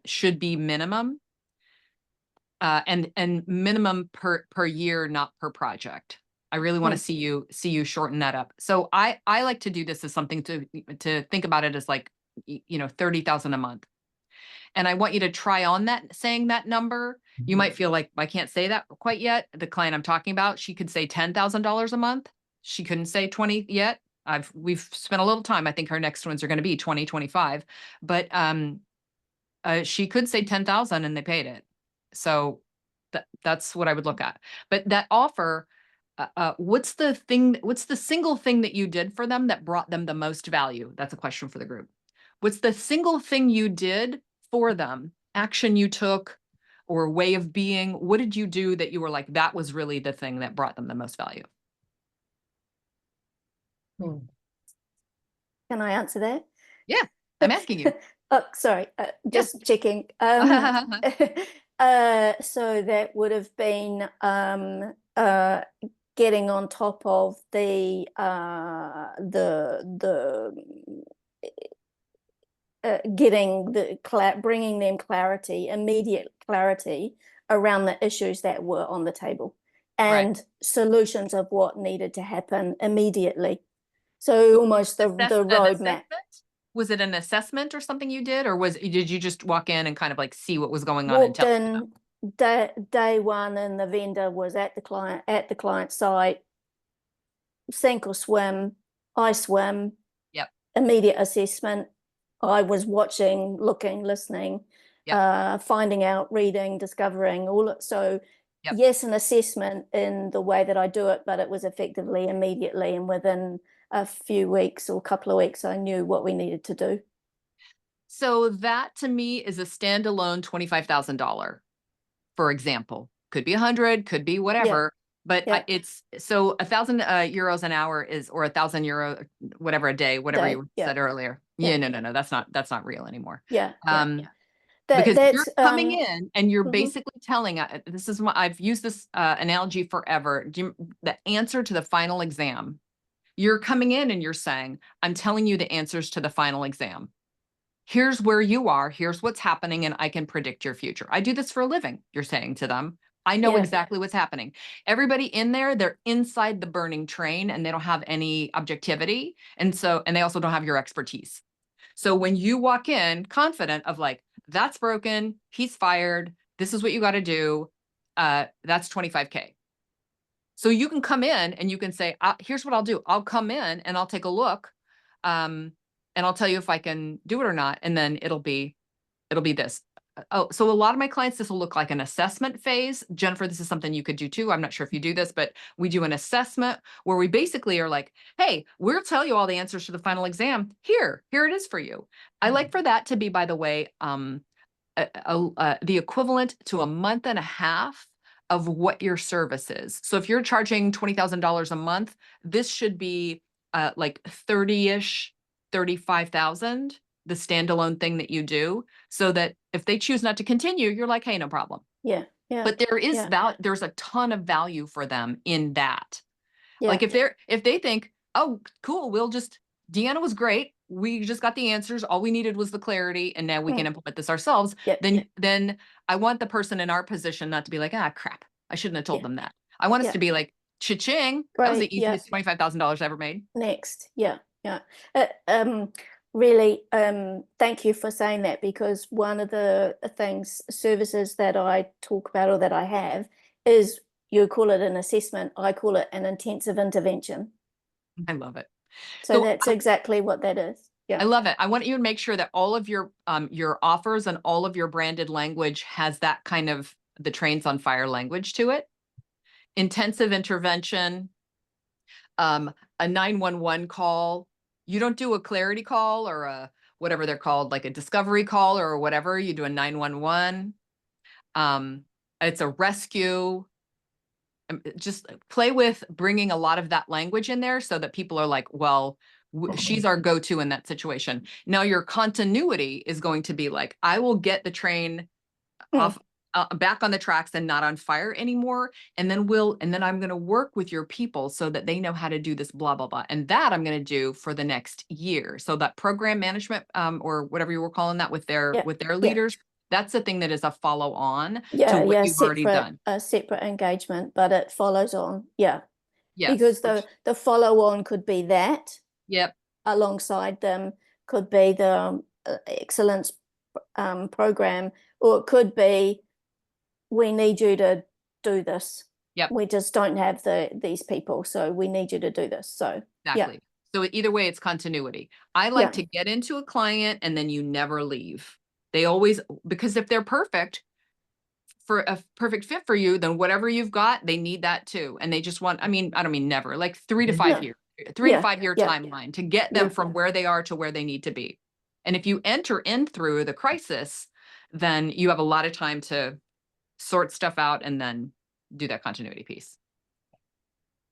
should be minimum. And minimum per year, not per project. I really want to see you shorten that up. So I like to do this as something to think about it as like, 30,000 a month. And I want you to try on that, saying that number. You might feel like I can't say that quite yet. The client I'm talking about, she could say $10,000 a month. She couldn't say 20 yet. We've spent a little time. I think her next ones are going to be 2025, but she could say 10,000 and they paid it. So that's what I would look at. But that offer, what's the single thing that you did for them that brought them the most value? That's a question for the group. What's the single thing you did for them, action you took or way of being? What did you do that you were like, that was really the thing that brought them the most value? Can I answer that? Yeah, I'm asking you. Oh, sorry, just checking. So that would have been getting on top of bringing them immediate clarity around the issues that were on the table and solutions of what needed to happen immediately. So almost the roadmap. Was it an assessment or something you did, or did you just walk in and kind of like see what was going on and tell them? day one, and the vendor was at the client site, sink or swim. I swim. Yep. Immediate assessment. I was watching, looking, listening, Yep. finding out, reading, discovering all. So Yep. yes, an assessment in the way that I do it, but it was effectively immediately, and within a few weeks or a couple of weeks, I knew what we needed to do. So that to me is a standalone $25,000, for example. Could be 100, could be whatever. But Yeah. it's so 1,000 euros an hour is, or 1,000 euro, whatever a day, whatever Day, you yeah. said earlier. Yeah. No, that's not real anymore. Yeah. Because you're That's coming in and you're mhm. basically telling, this is what I've used this analogy forever. The answer to the final exam. You're coming in and you're saying, I'm telling you the answers to the final exam. Here's where you are. Here's what's happening, and I can predict your future. I do this for a living, you're saying to them. I know Yeah. exactly what's happening. Everybody in there, they're inside the burning train and they don't have any objectivity. And they also don't have your expertise. So when you walk in confident of like, that's broken, he's fired, this is what you got to do, that's 25K. So you can come in and you can say, here's what I'll do. I'll come in and I'll take a look. And I'll tell you if I can do it or not. And then it'll be this. Oh, so a lot of my clients, this will look like an assessment phase. Jennifer, this is something you could do too. I'm not sure if you do this, but we do an assessment where we basically are like, hey, we'll tell you all the answers to the final exam. Here it is for you. I like for that to be, by the way, the equivalent to a month and a half of what your service is. So if you're charging $20,000 a month, this should be like 30-ish, 35,000, the standalone thing that you do, so that if they choose not to continue, you're like, hey, no problem. Yeah. But there is there's a ton of value for them in that. Like if they think, oh, cool, Deanna was great. We just got the answers. All we needed was the clarity, and now we can implement this ourselves. Then I want the person in our position not to be like, crap, I shouldn't have told them that. I want us to be like, cha-ching, that was the easiest $25,000 I ever made. Next. Yeah. Really, thank you for saying that, because one of the services that I talk about, or that I have, is, you call it an assessment, I call it an intensive intervention. I love it. So that's exactly what that is. Yeah. I love it. I want you to make sure that all of your offers and all of your branded language has that kind of the trains on fire language to it. Intensive intervention, a 911 call. You don't do a clarity call or a whatever they're called, like a discovery call or whatever. You do a 911. It's a rescue. Just play with bringing a lot of that language in there so that people are like, well, she's our go-to in that situation. Now your continuity is going to be like, I will get the train off back on the tracks and not on fire anymore. And then I'm going to work with your people so that they know how to do this, blah, blah, blah. And that I'm going to do for the next year. So that program management, or whatever you were calling that with their leaders, that's the thing that is a follow on to what you've already done. A separate engagement, but it follows on. Yeah. Yes. Because the follow on could be that. Yep. Alongside them could be the excellence program, or it could be, we need you to do this. Yep. We just don't have these people, so we need you to do this. So exactly. So either way, it's continuity. I like to get into a client and then you never leave. They always, because if they're perfect for a perfect fit for you, then whatever you've got, they need that too. And they just want, I don't mean never, like 3 to 5 years, 3 to 5 year timeline to get them from where they are to where they need to be. And if you enter in through the crisis, then you have a lot of time to sort stuff out and then do that continuity piece.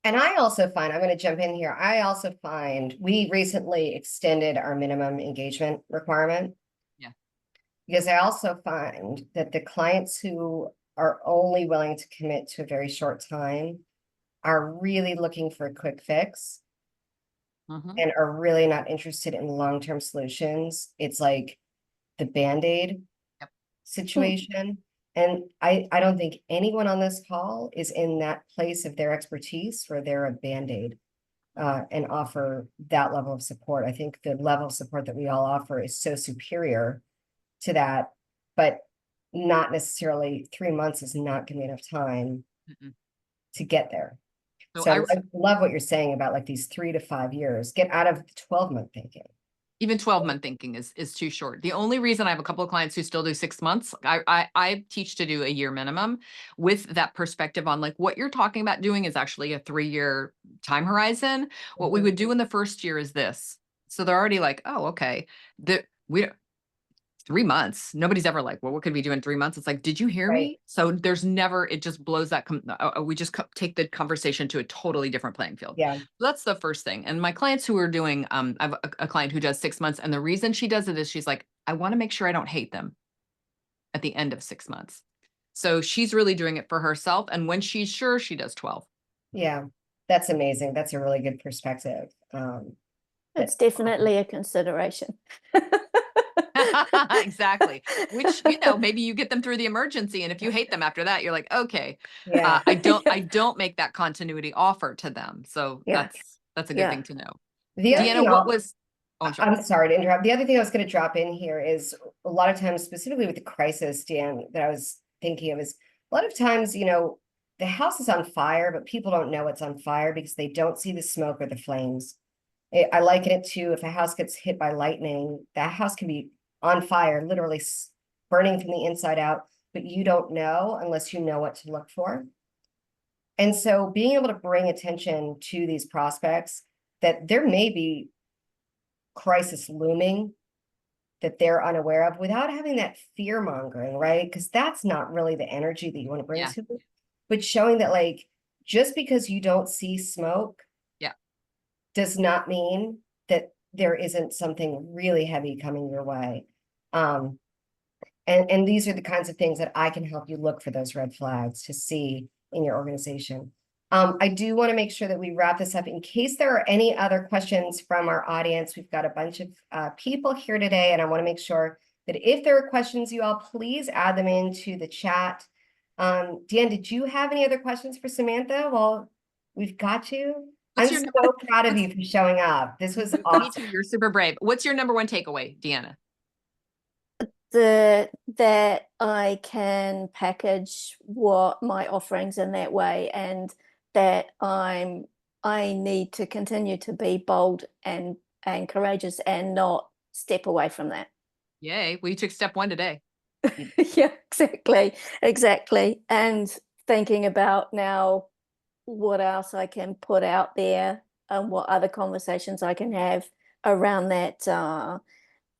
And I also find, I'm going to jump in here. I also find we recently extended our minimum engagement requirement. Yeah. Because I also find that the clients who are only willing to commit to a very short time are really looking for a quick fix and are really not interested in long-term solutions. It's like the Band-Aid situation. And I don't think anyone on this call is in that place of their expertise where they're a Band-Aid and offer that level of support. I think the level of support that we all offer is so superior to that. But not necessarily 3 months is not gonna be enough time Mm-mm. to get there. So So I love what you're saying about like these 3 to 5 years, get out of the 12-month thinking. even 12-month thinking is too short. The only reason I have a couple of clients who still do 6 months, I teach to do a year minimum with that perspective on like what you're talking about doing is actually a 3-year time horizon. What we Mhm. would do in the first year is this. So they're already like, oh, okay. We 3 months. Nobody's ever like, well, what could we do in 3 months? It's like, did you hear Right. me? So there's never, it just blows that, we just take the conversation to a totally different playing field. Yeah. So that's the first thing. And my clients who are doing, I have a client who does 6 months. And the reason she does it is she's like, I want to make sure I don't hate them at the end of 6 months. So she's really doing it for herself. And when she's sure, she does 12. Yeah. That's amazing. That's a really good perspective. It's definitely a consideration. Exactly. Which, maybe you get them through the emergency. And if you hate them after that, you're like, okay, Yeah. I don't make that continuity offer to them. So Yeah. that's a good Yeah. thing to know. The other Deanna, thing what was, oh, I'm sorry. I'm sorry to interrupt. The other thing I was going to drop in here is a lot of times, specifically with the crisis, Dan, that I was thinking of is a lot of times, the house is on fire, but people don't know it's on fire because they don't see the smoke or the flames. I liken it to if a house gets hit by lightning, that house can be on fire, literally burning from the inside out, but you don't know unless you know what to look for. And so being able to bring attention to these prospects that there may be crisis looming that they're unaware of without having that fear mongering, right? Because that's not really the energy that you want to bring Yeah. to it, but showing that like just because you don't see smoke Yeah. does not mean that there isn't something really heavy coming your way. And these are the kinds of things that I can help you look for those red flags to see in your organization. I do want to make sure that we wrap this up in case there are any other questions from our audience. We've got a bunch of people here today, and I want to make sure that if there are questions, you all please add them into the chat. Dan, did you have any other questions for Samantha? Well, we've got you. I'm so proud of you for showing up. This was Me awesome. too. You're super brave. What's your number one takeaway, Deanna? That I can package what my offerings in that way, and that I need to continue to be bold and courageous and not step away from that. Yay. Well, you took step 1 today. Yeah, exactly. And thinking about now what else I can put out there and what other conversations I can have around that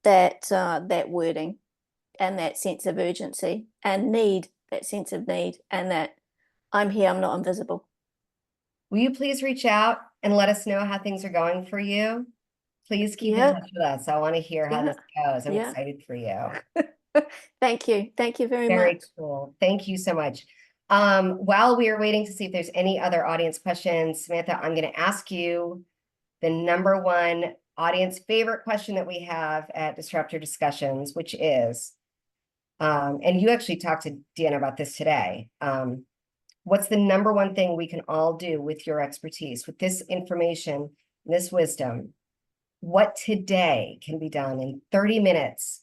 that wording and that sense of urgency and that sense of need, and that I'm here, I'm not invisible. Will you please reach out and let us know how things are going for you? Please keep in Yeah. touch with us. I want to hear how Yeah. this goes. I'm Yeah. excited for you. Thank you. Thank you very Very much. cool. Thank you so much. While we are waiting to see if there's any other audience questions, Samantha, I'm going to ask you the number one audience favorite question that we have at Disruptor Discussions, which is, and you actually talked to Deanna about this today. What's the number one thing we can all do with your expertise, with this information, this wisdom? What today can be done in 30 minutes?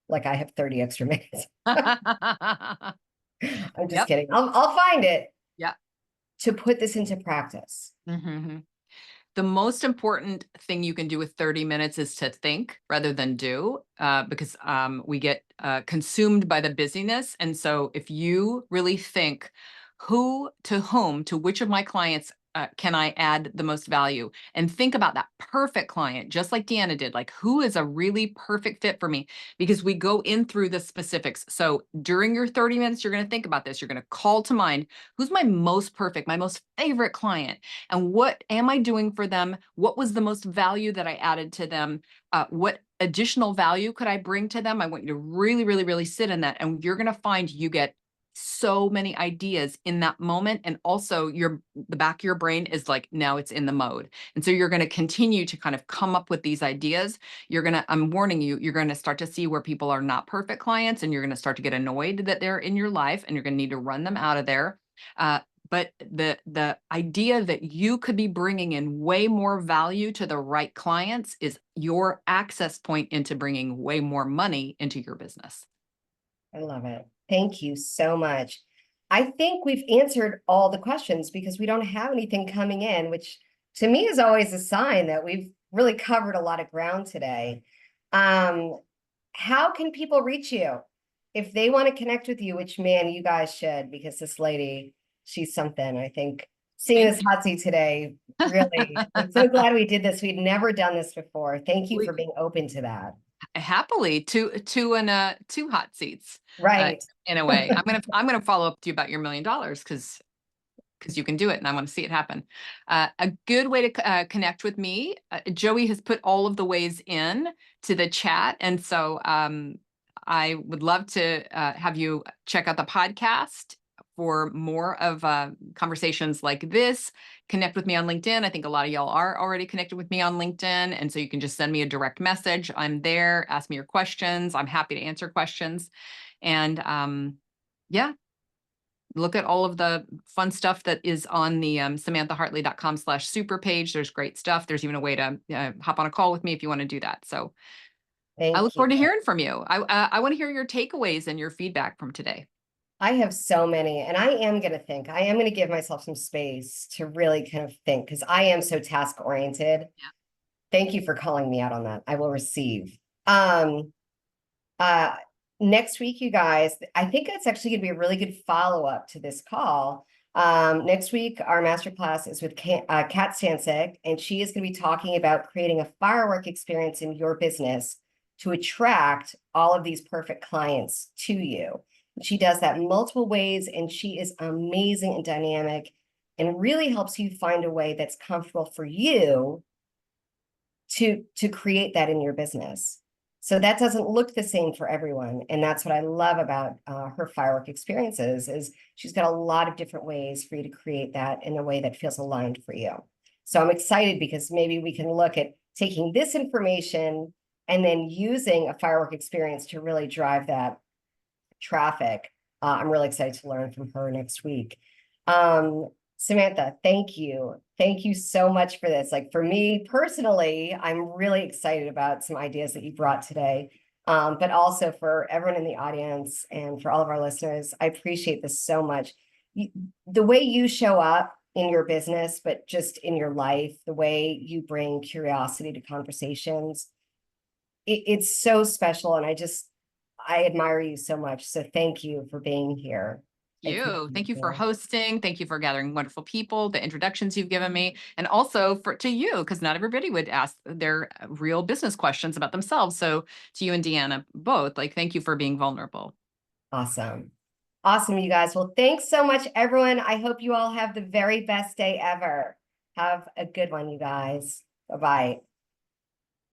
Like I have 30 extra minutes. I'm just Yep. kidding. I'll find it. Yeah. To put this into practice. Mm-hmm. The most important thing you can do with 30 minutes is to think rather than do, because we get consumed by the busyness. And so if you really think to which of my clients can I add the most value, and think about that perfect client, just like Deanna did, like who is a really perfect fit for me, because we go in through the specifics. So during your 30 minutes, you're going to think about this. You're going to call to mind, who's my most perfect, my most favorite client? And what am I doing for them? What was the most value that I added to them? What additional value could I bring to them? I want you to really, really, really sit in that. And you're going to find you get so many ideas in that moment. And also the back of your brain is like, now it's in the mode. And so you're going to continue to kind of come up with these ideas. I'm warning you, you're going to start to see where people are not perfect clients, and you're going to start to get annoyed that they're in your life, and you're going to need to run them out of there. But the idea that you could be bringing in way more value to the right clients is your access point into bringing way more money into your business. I love it. Thank you so much. I think we've answered all the questions because we don't have anything coming in, which to me is always a sign that we've really covered a lot of ground today. How can people reach you if they want to connect with you, which man, you guys should, because this lady, she's something. I think seeing Thank this hot seat today, really, I'm so glad we did this. We'd never done this before. Thank you for being open to that. Happily two hot seats, Right. in a way. I'm gonna follow up to you about your $1 million because you can do it and I want to see it happen. A good way to connect with me, Joey has put all of the ways in to the chat. And so I would love to have you check out the podcast for more of conversations like this. Connect with me on LinkedIn. I think a lot of y'all are already connected with me on LinkedIn. And so you can just send me a direct message. I'm there. Ask me your questions. I'm happy to answer questions. And yeah, look at all of the fun stuff that is on the SamanthaHartley.com/super page. There's great stuff. There's even a way to hop on a call with me if you want to do that. So I look Thank forward to you. hearing from you. I want to hear your takeaways and your feedback from today. I have so many, and I am going to think. I am going to give myself some space to really kind of think because I am so task oriented. Yeah. Thank you for calling me out on that. I will receive. Next week, you guys, I think it's actually going to be a really good follow-up to this call. Next week, our masterclass is with Kat Stancic, and she is going to be talking about creating a firework experience in your business to attract all of these perfect clients to you. She does that in multiple ways, and she is amazing and dynamic and really helps you find a way that's comfortable for you to create that in your business. So that doesn't look the same for everyone. And that's what I love about her firework experiences is she's got a lot of different ways for you to create that in a way that feels aligned for you. So I'm excited because maybe we can look at taking this information and then using a firework experience to really drive that traffic. I'm really excited to learn from her next week. Samantha, thank you. Thank you so much for this. Like for me personally, I'm really excited about some ideas that you brought today, but also for everyone in the audience and for all of our listeners. I appreciate this so much. The way you show up in your business, but just in your life, the way you bring curiosity to conversations, it's so special. And I admire you so much. So thank you for being here. Thank you for hosting. Thank you for gathering wonderful people, the introductions you've given me, and also to you, because not everybody would ask their real business questions about themselves. So to you and Deanna, both, like, thank you for being vulnerable. Awesome. Awesome, you guys. Well, thanks so much, everyone. I hope you all have the very best day ever. Have a good one, you guys. Bye-bye.